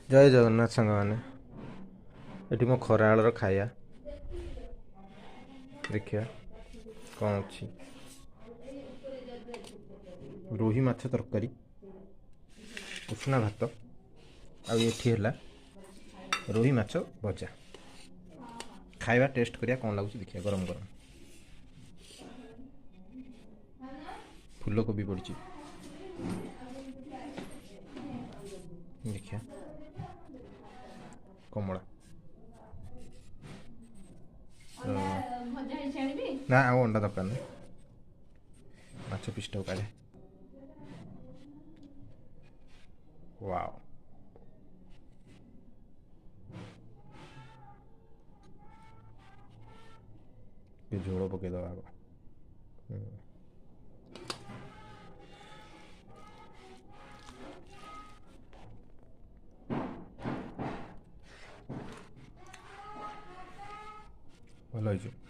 जय जगन्नाथ सांग मैंने ये मो खराआल खाया देखिया कौन अच्छी रोही माछ तरकारी उष्णा भात आठी रोही माछ भजा खाଇବା टेस्ट करिया कौन लगुच देखिए गरम गरम फूलकोबी पड़ी देखिए कमला ना आ अंडा दरकार नहीं माछ पिसटा काढ़े वाओ ये झोल पकईद आग भल